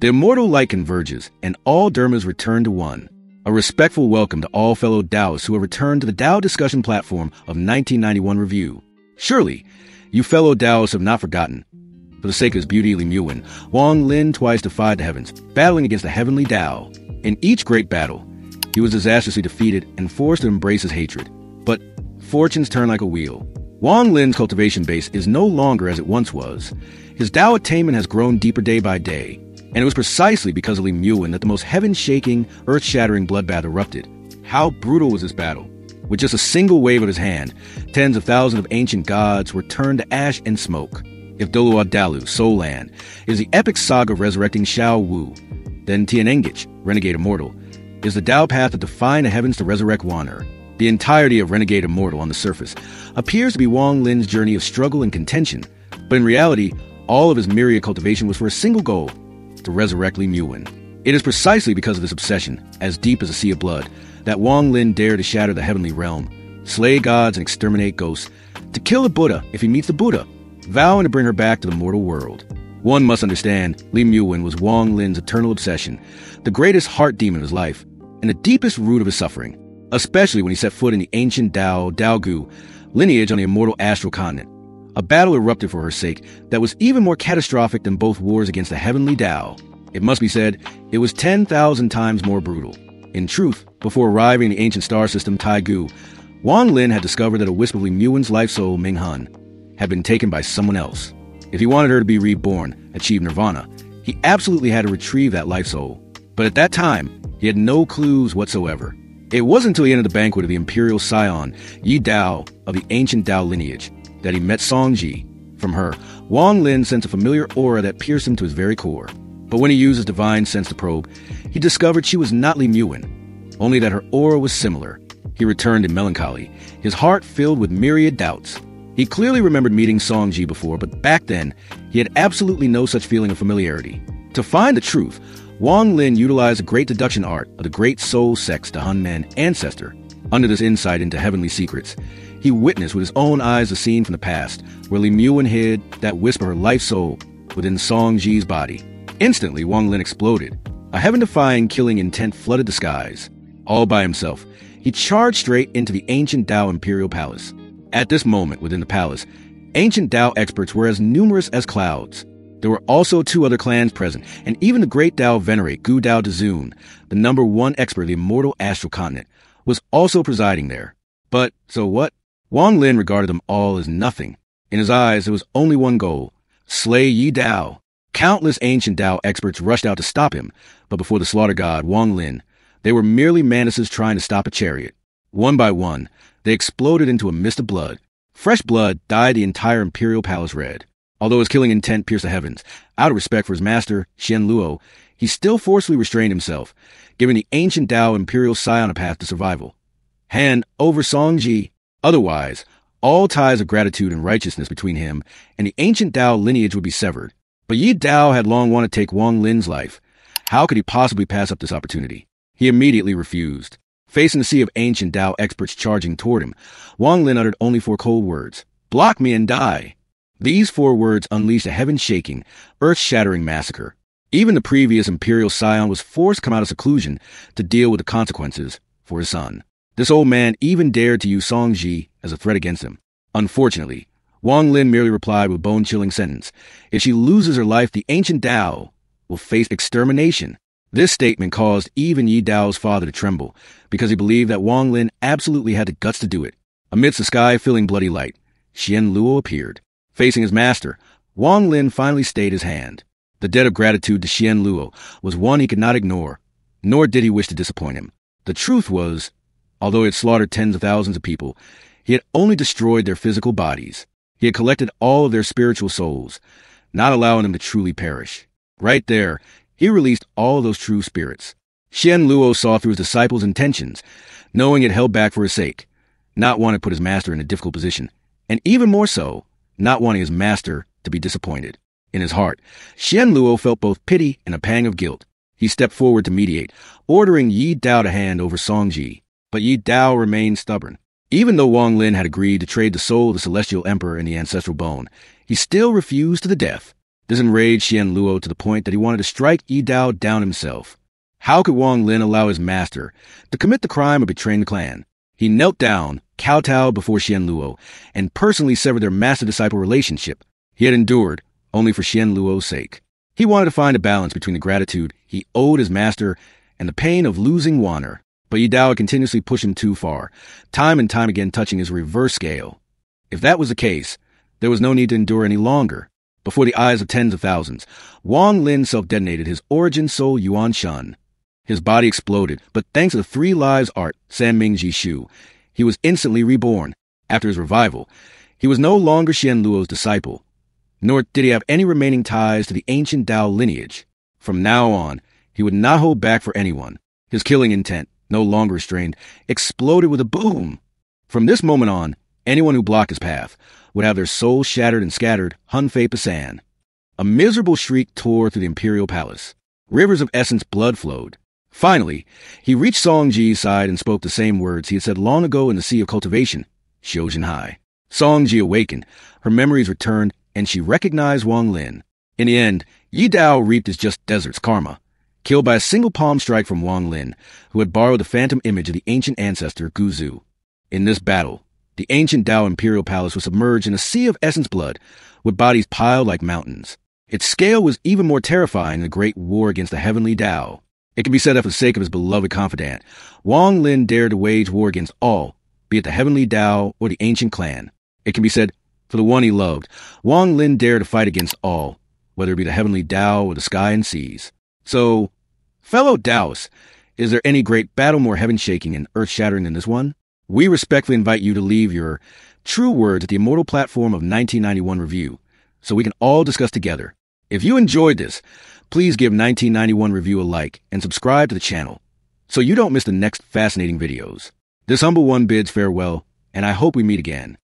The immortal light converges, and all Dharmas return to one. A respectful welcome to all fellow Taoists who have returned to the Tao discussion platform of 1991 Review. Surely, you fellow Taoists have not forgotten. For the sake of his beauty, Li Muwen, Wang Lin twice defied the heavens, battling against the heavenly Tao. In each great battle, he was disastrously defeated and forced to embrace his hatred. But fortunes turn like a wheel. Wang Lin's cultivation base is no longer as it once was. His Tao attainment has grown deeper day by day, and it was precisely because of Li Muwen that the most heaven-shaking, earth-shattering bloodbath erupted. How brutal was this battle? With just a single wave of his hand, tens of thousands of ancient gods were turned to ash and smoke. If Dolua Dalu, Soul Land, is the epic saga of resurrecting Xiao Wu, then Tianengich, Renegade Immortal, is the Tao path that defined the heavens to resurrect Wan'er. The entirety of Renegade Immortal on the surface appears to be Wang Lin's journey of struggle and contention, but in reality, all of his myriad cultivation was for a single goal: to resurrect Li Muwen. It is precisely because of this obsession, as deep as a sea of blood, that Wang Lin dared to shatter the heavenly realm, slay gods and exterminate ghosts, to kill the Buddha if he meets the Buddha, vowing to bring her back to the mortal world. One must understand, Li Muwen was Wang Lin's eternal obsession, the greatest heart demon of his life, and the deepest root of his suffering, especially when he set foot in the ancient Daogu lineage on the immortal astral continent. A battle erupted for her sake that was even more catastrophic than both wars against the heavenly Tao. It must be said, it was 10,000 times more brutal. In truth, before arriving in the ancient star system Taigu, Wang Lin had discovered that a wisp of Li Muwen's life soul, Ming Hun, had been taken by someone else. If he wanted her to be reborn, achieve nirvana, he absolutely had to retrieve that life soul. But at that time, he had no clues whatsoever. It wasn't until he entered the banquet of the imperial scion, Yi Dao, of the ancient Tao lineage, that he met Songji. From her, Wang Lin sensed a familiar aura that pierced him to his very core. But when he used his divine sense to probe, he discovered she was not Li Muwen, only that her aura was similar. He returned in melancholy, his heart filled with myriad doubts. He clearly remembered meeting Songji before, but back then, he had absolutely no such feeling of familiarity. To find the truth, Wang Lin utilized the great deduction art of the great soul sex to Hun Men ancestor. Under this insight into heavenly secrets, he witnessed with his own eyes the scene from the past, where Li Muwen hid that wisp of her life soul within Songji's body. Instantly, Wang Lin exploded. A heaven-defying killing intent flooded the skies. All by himself, he charged straight into the ancient Tao Imperial Palace. At this moment, within the palace, ancient Tao experts were as numerous as clouds. There were also 2 other clans present, and even the great Tao venerate Gu Dao Dazun, the #1 expert of the immortal astral continent, was also presiding there. But, so what? Wang Lin regarded them all as nothing. In his eyes, there was only one goal: slay Yi Dao. Countless ancient Tao experts rushed out to stop him, but before the slaughter god, Wang Lin, they were merely Manuses trying to stop a chariot. One by one, they exploded into a mist of blood. Fresh blood dyed the entire imperial palace red. Although his killing intent pierced the heavens, out of respect for his master, Xian Luo, he still forcefully restrained himself, giving the ancient Tao imperial scion a path to survival. Hand over Songji. Otherwise, all ties of gratitude and righteousness between him and the ancient Tao lineage would be severed. But Yi Dao had long wanted to take Wang Lin's life. How could he possibly pass up this opportunity? He immediately refused. Facing the sea of ancient Tao experts charging toward him, Wang Lin uttered only 4 cold words: "Block me and die." These 4 words unleashed a heaven-shaking, earth-shattering massacre. Even the previous imperial scion was forced to come out of seclusion to deal with the consequences for his son. This old man even dared to use Songji as a threat against him. Unfortunately, Wang Lin merely replied with a bone-chilling sentence: "If she loses her life, the ancient Tao will face extermination." This statement caused even Yi Dao's father to tremble, because he believed that Wang Lin absolutely had the guts to do it. Amidst the sky-filling bloody light, Xian Luo appeared. Facing his master, Wang Lin finally stayed his hand. The debt of gratitude to Xian Luo was one he could not ignore, nor did he wish to disappoint him. The truth was, although he had slaughtered tens of thousands of people, he had only destroyed their physical bodies. He had collected all of their spiritual souls, not allowing them to truly perish. Right there, he released all of those true spirits. Xian Luo saw through his disciples' intentions, knowing he had held back for his sake, not wanting to put his master in a difficult position, and even more so, not wanting his master to be disappointed. In his heart, Xian Luo felt both pity and a pang of guilt. He stepped forward to mediate, ordering Yi Dao to hand over Songji. But Yi Dao remained stubborn. Even though Wang Lin had agreed to trade the soul of the celestial emperor and the ancestral bone, he still refused to the death. This enraged Xian Luo to the point that he wanted to strike Yi Dao down himself. How could Wang Lin allow his master to commit the crime of betraying the clan? He knelt down, kowtowed before Xian Luo, and personally severed their master-disciple relationship he had endured only for Xian Luo's sake. He wanted to find a balance between the gratitude he owed his master and the pain of losing Wanner. But Yi Dao had continuously pushed him too far, time and time again touching his reverse scale. If that was the case, there was no need to endure any longer. Before the eyes of tens of thousands, Wang Lin self-detonated his origin soul Yuan Shun. His body exploded, but thanks to the 3 lives art, Sanming Jishu, he was instantly reborn. After his revival, he was no longer Xian Luo's disciple, nor did he have any remaining ties to the ancient Dao lineage. From now on, he would not hold back for anyone. His killing intent, no longer restrained, exploded with a boom. From this moment on, anyone who blocked his path would have their souls shattered and scattered, Hun Fei Pasan. A miserable shriek tore through the imperial palace. Rivers of essence blood flowed. Finally, he reached Song Ji's side and spoke the same words he had said long ago in the Sea of Cultivation, Xiujin Hai. Song Ji awakened, her memories returned, and she recognized Wang Lin. In the end, Yi Dao reaped his just desert's karma, killed by a single palm strike from Wang Lin, who had borrowed the phantom image of the ancient ancestor Guzu. In this battle, the ancient Dao imperial palace was submerged in a sea of essence blood, with bodies piled like mountains. Its scale was even more terrifying than the great war against the heavenly Dao. It can be said that for the sake of his beloved confidant, Wang Lin dared to wage war against all, be it the heavenly Dao or the ancient clan. It can be said, for the one he loved, Wang Lin dared to fight against all, whether it be the heavenly Dao or the sky and seas. So, fellow Daoists, is there any great battle more heaven-shaking and earth-shattering than this one? We respectfully invite you to leave your true words at the Immortal platform of 1991 Review, so we can all discuss together. If you enjoyed this, please give 1991 Review a like and subscribe to the channel, so you don't miss the next fascinating videos. This humble one bids farewell, and I hope we meet again.